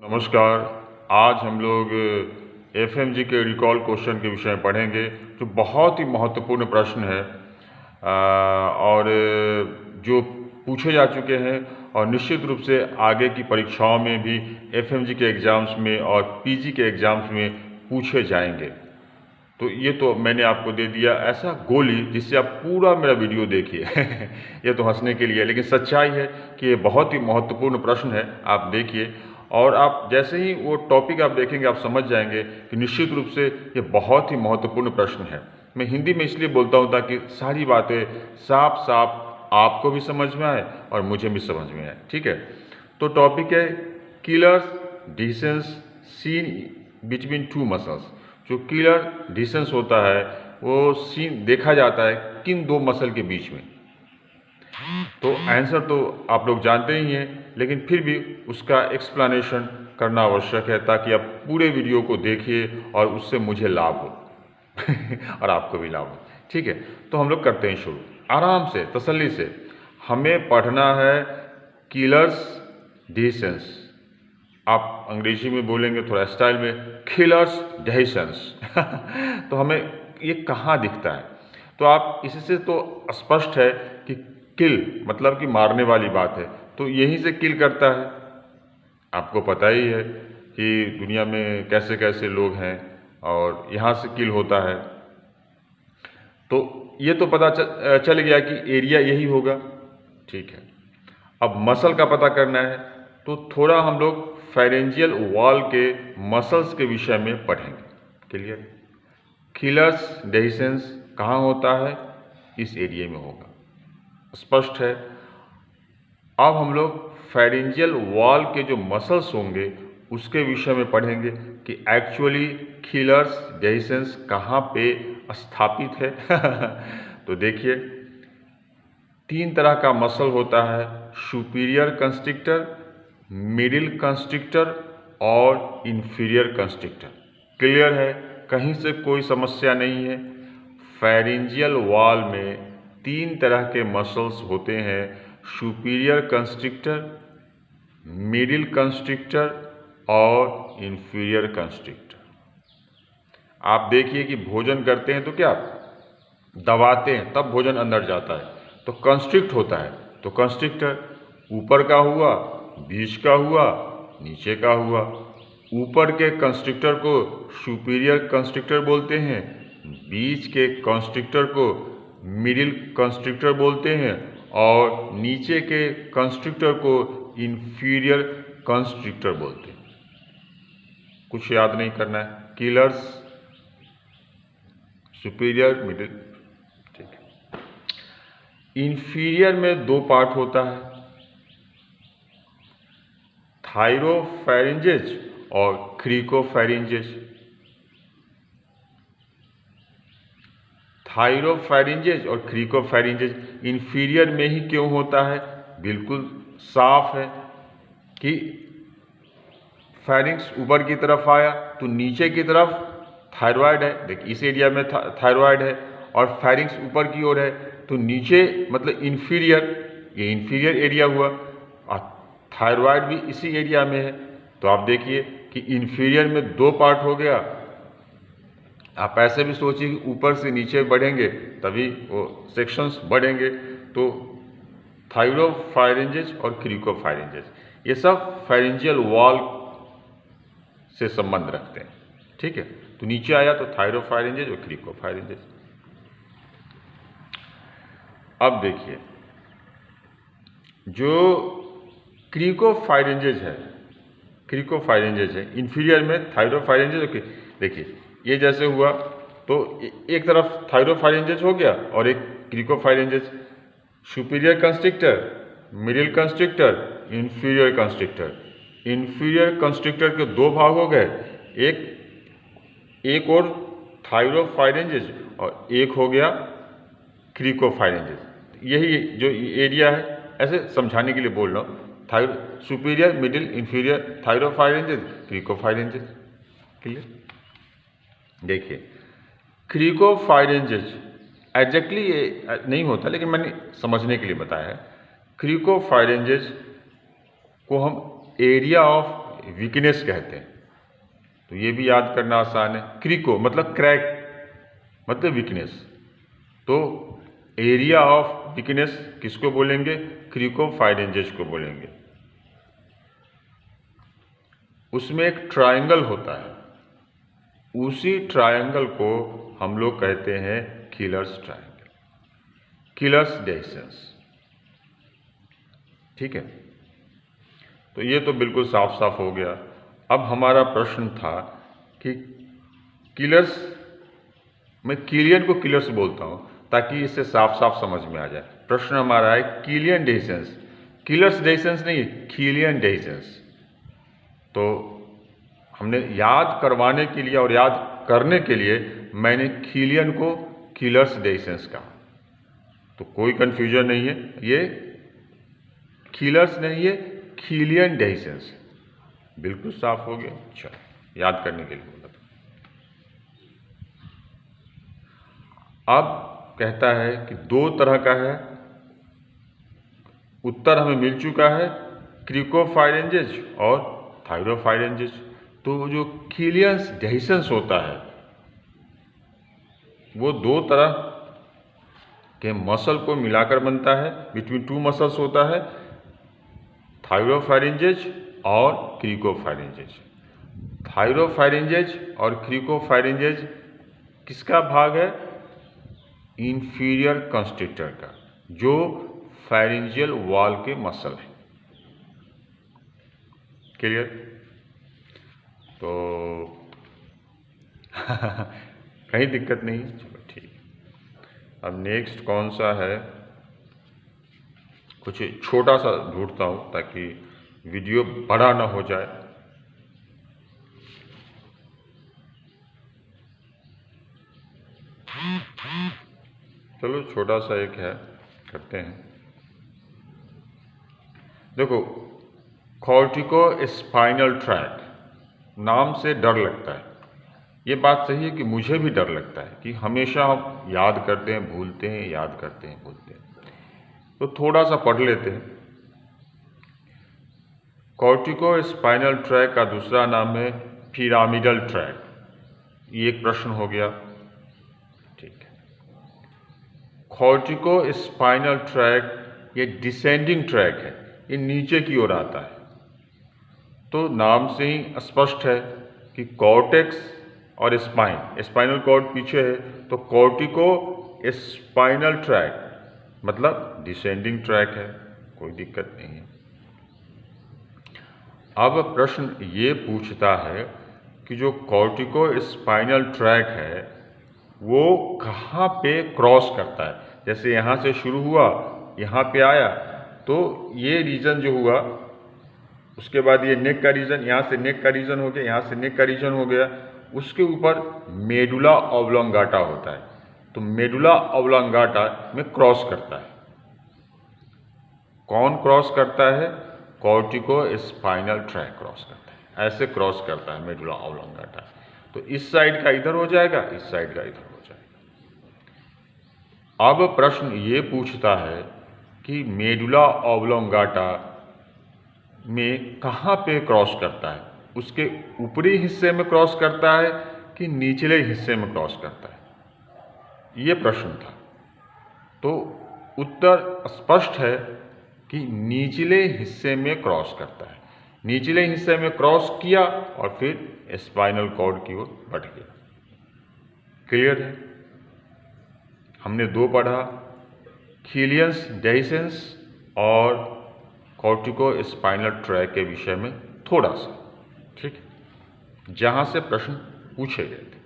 नमस्कार। आज हम लोग एफएमजी के रिकॉल क्वेश्चन के विषय में पढ़ेंगे जो बहुत ही महत्वपूर्ण प्रश्न है और जो पूछे जा चुके हैं और निश्चित रूप से आगे की परीक्षाओं में भी एफएमजी के एग्ज़ाम्स में और पीजी के एग्ज़ाम्स में पूछे जाएंगे। तो ये तो मैंने आपको दे दिया ऐसा गोली जिससे आप पूरा मेरा वीडियो देखिए। ये तो हंसने के लिए है, लेकिन सच्चाई है कि ये बहुत ही महत्वपूर्ण प्रश्न है। आप देखिए और आप जैसे ही वो टॉपिक आप देखेंगे आप समझ जाएंगे कि निश्चित रूप से ये बहुत ही महत्वपूर्ण प्रश्न है। मैं हिंदी में इसलिए बोलता हूँ ताकि सारी बातें साफ साफ आपको भी समझ में आए और मुझे भी समझ में आए। ठीक है, तो टॉपिक है killers distance seen between two muscles. जो किलर डिस्टेंस होता है वो सीन देखा जाता है किन दो मसल के बीच में। तो आंसर तो आप लोग जानते ही हैं, लेकिन फिर भी उसका एक्सप्लेनेशन करना आवश्यक है ताकि आप पूरे वीडियो को देखिए और उससे मुझे लाभ हो और आपको भी लाभ हो। ठीक है, तो हम लोग करते हैं शुरू आराम से तसल्ली से। हमें पढ़ना है किलर्स डिस्टेंस। आप अंग्रेजी में बोलेंगे थोड़ा स्टाइल में, किलर्स डिस्टेंस। तो हमें ये कहाँ दिखता है? तो आप इससे तो स्पष्ट है कि किल मतलब कि मारने वाली बात है, तो यहीं से किल करता है। आपको पता ही है कि दुनिया में कैसे कैसे लोग हैं और यहाँ से किल होता है। तो ये तो पता चल गया कि एरिया यही होगा। ठीक है, अब मसल का पता करना है तो थोड़ा हम लोग फेरेंजियल वॉल के मसल्स के विषय में पढ़ेंगे। क्लियर? किलर्स डिस्टेंस कहाँ होता है? इस एरिया में होगा, स्पष्ट है। अब हम लोग फेरेंजियल वॉल के जो मसल्स होंगे उसके विषय में पढ़ेंगे कि एक्चुअली किलर्स डिस्टेंस कहाँ पे स्थापित है। तो देखिए, तीन तरह का मसल होता है, सुपीरियर कंस्ट्रिक्टर, मिडिल कंस्ट्रिक्टर और इंफीरियर कंस्ट्रिक्टर। क्लियर है? कहीं से कोई समस्या नहीं है। फेरेंजियल वॉल में तीन तरह के मसल्स होते हैं, सुपीरियर कंस्ट्रिक्टर, मिडिल कंस्ट्रिक्टर और इंफीरियर कंस्ट्रिक्टर। आप देखिए कि भोजन करते हैं तो क्या दबाते हैं तब भोजन अंदर जाता है, तो कंस्ट्रिक्ट होता है। तो कंस्ट्रिक्टर ऊपर का हुआ, बीच का हुआ, नीचे का हुआ। ऊपर के कंस्ट्रिक्टर को सुपीरियर कंस्ट्रिक्टर बोलते हैं, बीच के कंस्ट्रिक्टर को मिडिल कंस्ट्रिक्टर बोलते हैं और नीचे के कंस्ट्रिक्टर को इंफीरियर कंस्ट्रिक्टर बोलते हैं। कुछ याद नहीं करना है, किलर्स सुपीरियर मिडिल। ठीक है, इंफीरियर में दो पार्ट होता है, थायरोफैरिंजेज और क्रिकोफैरिंजेज। थायरोफैरिंजेज और क्रिकोफैरिंजेज इंफीरियर में ही क्यों होता है? बिल्कुल साफ है कि फैरिंक्स ऊपर की तरफ आया तो नीचे की तरफ थायराइड है। देखिए इस एरिया में थायराइड है और फैरिंक्स ऊपर की ओर है तो नीचे मतलब इंफीरियर, ये इंफीरियर एरिया हुआ और थायराइड भी इसी एरिया में है। तो आप देखिए कि इंफीरियर में दो पार्ट हो गया। आप ऐसे भी सोचिए कि ऊपर से नीचे बढ़ेंगे तभी वो सेक्शंस बढ़ेंगे। तो थायरोफैरिंजेज और क्रिकोफैरिंजेज ये सब फेरेंजियल वॉल से संबंध रखते हैं। ठीक है, तो नीचे आया तो थायरोफैरिंजेज और क्रिकोफैरिंजेज। अब देखिए जो क्रिकोफैरिंजेज है, क्रिकोफैरिंजेज है इंफीरियर में, थायरोफैरिंजेज। देखिए ये जैसे हुआ तो एक तरफ थायरोफैरिंजेज हो गया और एक cricopharyngeus. Superior constrictor, middle constrictor, inferior constrictor. Inferior constrictor के दो भाग हो गए, एक और थायरोफैरिंजेज और एक हो गया क्रिकोफैरिंजेज। यही जो एरिया है, ऐसे समझाने के लिए बोल रहा हूँ। Superior, middle, inferior, thyropharyngeus, cricopharyngeus. Clear? देखिए क्रिकोफैरिंजेज एग्जैक्टली ये नहीं होता, लेकिन मैंने समझने के लिए बताया है। क्रिकोफैरिंजेज को हम एरिया ऑफ वीकनेस कहते हैं। तो ये भी याद करना आसान है। क्रिको मतलब क्रैक मतलब वीकनेस। तो एरिया ऑफ वीकनेस किसको बोलेंगे? क्रिकोफाइरेंजेस को बोलेंगे। उसमें एक ट्रायंगल होता है, उसी ट्रायंगल को हम लोग कहते हैं किलर्स ट्रायंगल, किलर्स डेहिसेंस। ठीक है, तो ये तो बिल्कुल साफ साफ हो गया। अब हमारा प्रश्न था कि किलर्स, मैं किलियन को किलर्स बोलता हूँ ताकि इससे साफ साफ समझ में आ जाए। प्रश्न हमारा है किलियन डेहिसेंस, किलर्स डेहिसेंस नहीं, किलियन डेहिसेंस। तो हमने याद करवाने के लिए और याद करने के लिए मैंने किलियन को किलर्स डेहिसेंस कहा, तो कोई कन्फ्यूजन नहीं है। ये किलर्स नहीं है, किलियन डेहिसेंस। बिल्कुल साफ हो गया। चलो, याद करने के लिए बोला था। अब कहता है कि दो तरह का है, उत्तर हमें मिल चुका है, क्रिकोफाइरेंजेस और थायरोफाइरेंजेस। तो जो किलियंस डेहिसेंस होता है वो दो तरह के मसल को मिलाकर बनता है, बिटवीन टू मसल्स होता है, थायरोफाइरेंजेस और क्रिकोफाइरेंजेस। थायरोफाइरेंजेस और क्रिकोफाइरेंजेस किसका भाग है? इंफीरियर कंस्ट्रिक्टर का, जो फाइरेंजियल वॉल के मसल है। क्लियर? तो कहीं दिक्कत नहीं। चलो ठीक। अब नेक्स्ट कौन सा है, कुछ छोटा सा ढूंढता हूँ ताकि वीडियो बड़ा ना हो जाए। चलो छोटा सा एक है, करते हैं। देखो, कॉर्टिको स्पाइनल ट्रैक, नाम से डर लगता है। ये बात सही है कि मुझे भी डर लगता है कि हमेशा हम याद करते हैं भूलते हैं, याद करते हैं भूलते हैं। तो थोड़ा सा पढ़ लेते हैं। कॉर्टिको स्पाइनल ट्रैक का दूसरा नाम है पिरामिडल ट्रैक। ये एक प्रश्न हो गया। ठीक है, कॉर्टिको स्पाइनल ट्रैक ये डिसेंडिंग ट्रैक है, ये नीचे की ओर आता है। तो नाम से ही स्पष्ट है कि कॉर्टेक्स और स्पाइन, स्पाइनल कॉर्ड पीछे है, तो कॉर्टिको स्पाइनल ट्रैक मतलब डिसेंडिंग ट्रैक है, कोई दिक्कत नहीं है। अब प्रश्न ये पूछता है कि जो कॉर्टिको स्पाइनल ट्रैक है वो कहाँ पे क्रॉस करता है। जैसे यहाँ से शुरू हुआ, यहाँ पे आया, तो ये रीजन जो हुआ, उसके बाद ये नेक का रीजन, यहाँ से नेक का रीजन हो गया, यहाँ से नेक का रीजन हो गया, उसके ऊपर मेडुला ऑब्लोंगाटा होता है। तो मेडुला ऑब्लोंगाटा में क्रॉस करता है। कौन क्रॉस करता है? कॉर्टिको स्पाइनल ट्रैक क्रॉस करता है, ऐसे क्रॉस करता है मेडुला ऑब्लोंगाटा। तो इस साइड का इधर हो जाएगा, इस साइड का इधर हो जाएगा। अब प्रश्न ये पूछता है कि मेडुला ऑब्लोंगाटा में कहाँ पे क्रॉस करता है, उसके ऊपरी हिस्से में क्रॉस करता है कि निचले हिस्से में क्रॉस करता है, ये प्रश्न था। तो उत्तर स्पष्ट है कि निचले हिस्से में क्रॉस करता है। निचले हिस्से में क्रॉस किया और फिर स्पाइनल कॉर्ड की ओर बढ़ गया। क्लियर है? हमने दो पढ़ा, किलियंस डेहिसेंस और कॉर्टिको स्पाइनल ट्रैक के विषय में थोड़ा सा, ठीक है, जहाँ से प्रश्न पूछे गए थे।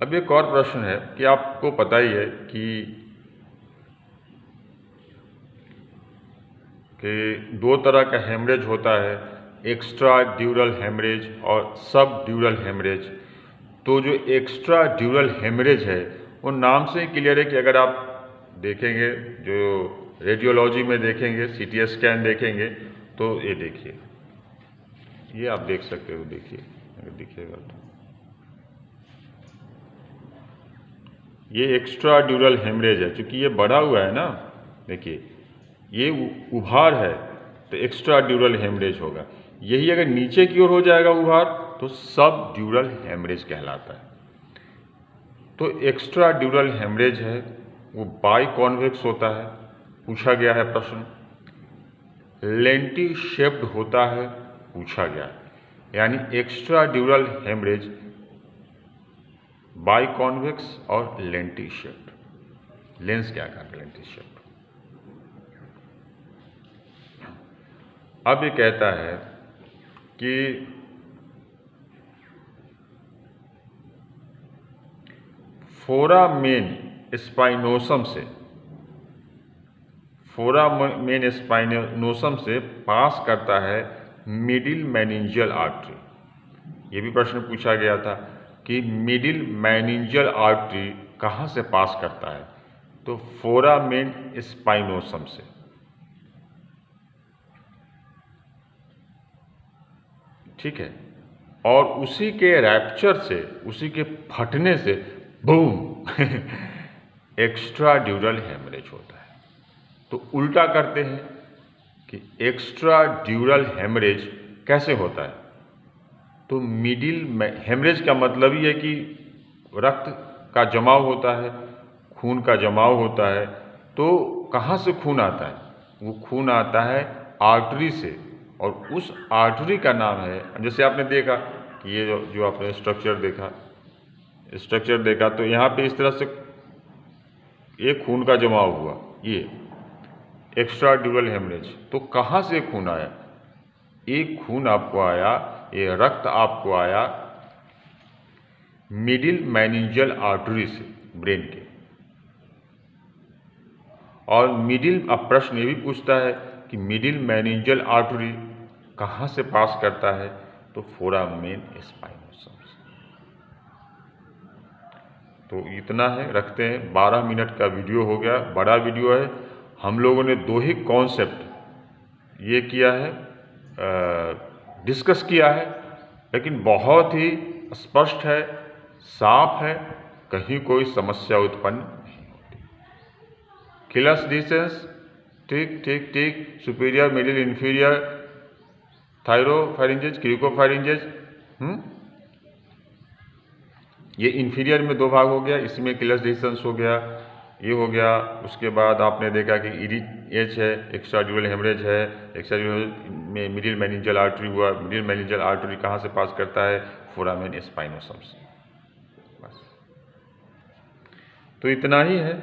अब एक और प्रश्न है कि आपको पता ही है कि दो तरह का हेमरेज होता है, एक्स्ट्रा ड्यूरल हेमरेज और सब ड्यूरल हेमरेज। तो जो एक्स्ट्रा ड्यूरल हेमरेज है वो नाम से ही क्लियर है कि अगर आप देखेंगे, जो रेडियोलॉजी में देखेंगे, सीटी स्कैन देखेंगे, तो ये देखिए, ये आप देख सकते हो, देखिए अगर दिखेगा तो, ये एक्स्ट्रा ड्यूरल हेमरेज है। चूँकि ये बढ़ा हुआ है ना, देखिए ये उभार है, तो एक्स्ट्रा ड्यूरल हेमरेज होगा। यही अगर नीचे की ओर हो जाएगा उभार तो सब ड्यूरल हेमरेज कहलाता है। तो एक्स्ट्रा ड्यूरल हेमरेज है वो बाई कॉन्वेक्स होता है, पूछा गया है प्रश्न। लेंटी शेप्ड होता है, पूछा गया है, यानी extradural haemorrhage by convex और लेंटी शेप्ड। लेंस क्या कहा, लेंटी शेप्ड। अब ये कहता है कि फोरामेन स्पाइनोसम से पास करता है मिडिल मेनिंजियल आर्टरी। ये भी प्रश्न पूछा गया था कि मिडिल मेनिंजियल आर्टरी कहाँ से पास करता है, तो फोरामेन स्पाइनोसम से। ठीक है, और उसी के रैप्चर से, उसी के फटने से बूम एक्स्ट्रा ड्यूरल हेमरेज होता है। तो उल्टा करते हैं कि एक्स्ट्रा ड्यूरल हेमरेज कैसे होता है, तो मिडिल हेमरेज का मतलब ही है कि रक्त का जमाव होता है, खून का जमाव होता है। तो कहाँ से खून आता है, वो खून आता है आर्टरी से, और उस आर्टरी का नाम है, जैसे आपने देखा कि ये जो आपने स्ट्रक्चर देखा तो यहाँ पे इस तरह से ये खून का जमाव हुआ, ये एक्स्ट्रा ड्यूरल हेमरेज। तो कहाँ से खून आया, एक खून आपको आया, ये रक्त आपको आया मिडिल मेनिंजियल आर्टरी से, ब्रेन के। और अब प्रश्न ये भी पूछता है कि मिडिल मेनिंजियल आर्टरी कहाँ से पास करता है, तो फोरामेन स्पाइनोसम से। तो इतना है, रखते हैं। 12 मिनट का वीडियो हो गया, बड़ा वीडियो है। हम लोगों ने 2 ही कॉन्सेप्ट ये किया है, डिस्कस किया है, लेकिन बहुत ही स्पष्ट है, साफ है, कहीं कोई समस्या उत्पन्न नहीं होती। क्लस डिसेंस ठीक, सुपीरियर, मिडिल, इंफीरियर, थायरोफारिंजेज, क्रिकोफारिंजेज। ये इंफीरियर में 2 भाग हो गया, इसमें क्लस डिसेंस हो गया, ये हो गया। उसके बाद आपने देखा कि EDH है, एक्स्ट्रा ड्यूरल हेमरेज है, एक्स्ट्रा ड्यूरल में मिडिल मेनिंजियल आर्टरी हुआ। मिडिल मेनिंजियल आर्टरी कहाँ से पास करता है, फोरामेन स्पाइनोसम से। बस तो इतना ही है,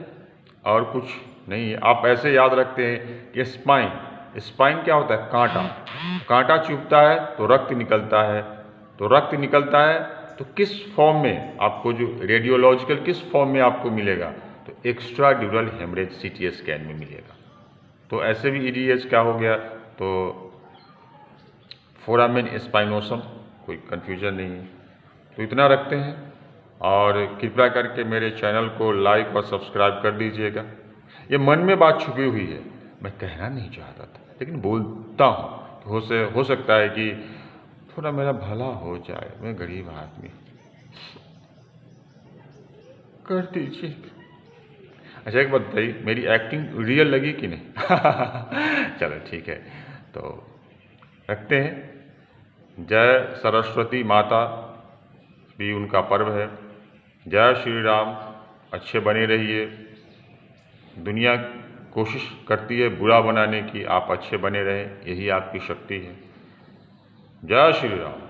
और कुछ नहीं है। आप ऐसे याद रखते हैं कि स्पाइन क्या होता है, कांटा चुभता है तो रक्त निकलता है, तो किस फॉर्म में आपको, जो रेडियोलॉजिकल किस फॉर्म में आपको मिलेगा, तो extradural haemorrhage CT scan में मिलेगा। तो ऐसे भी EDH क्या हो गया, तो फोरामेन स्पाइनोसम, कोई कन्फ्यूजन नहीं है। तो इतना रखते हैं, और कृपया करके मेरे चैनल को लाइक और सब्सक्राइब कर दीजिएगा। ये मन में बात छुपी हुई है, मैं कहना नहीं चाहता था, लेकिन बोलता हूँ, तो हो सकता है कि थोड़ा मेरा भला हो जाए। मैं गरीब आदमी, कर दीजिए। अच्छा, एक बात बताइए, मेरी एक्टिंग रियल लगी कि नहीं? चलो ठीक है, तो रखते हैं। जय सरस्वती माता, भी उनका पर्व है। जय श्री राम। अच्छे बने रहिए। दुनिया कोशिश करती है बुरा बनाने की, आप अच्छे बने रहें, यही आपकी शक्ति है। जय श्री राम।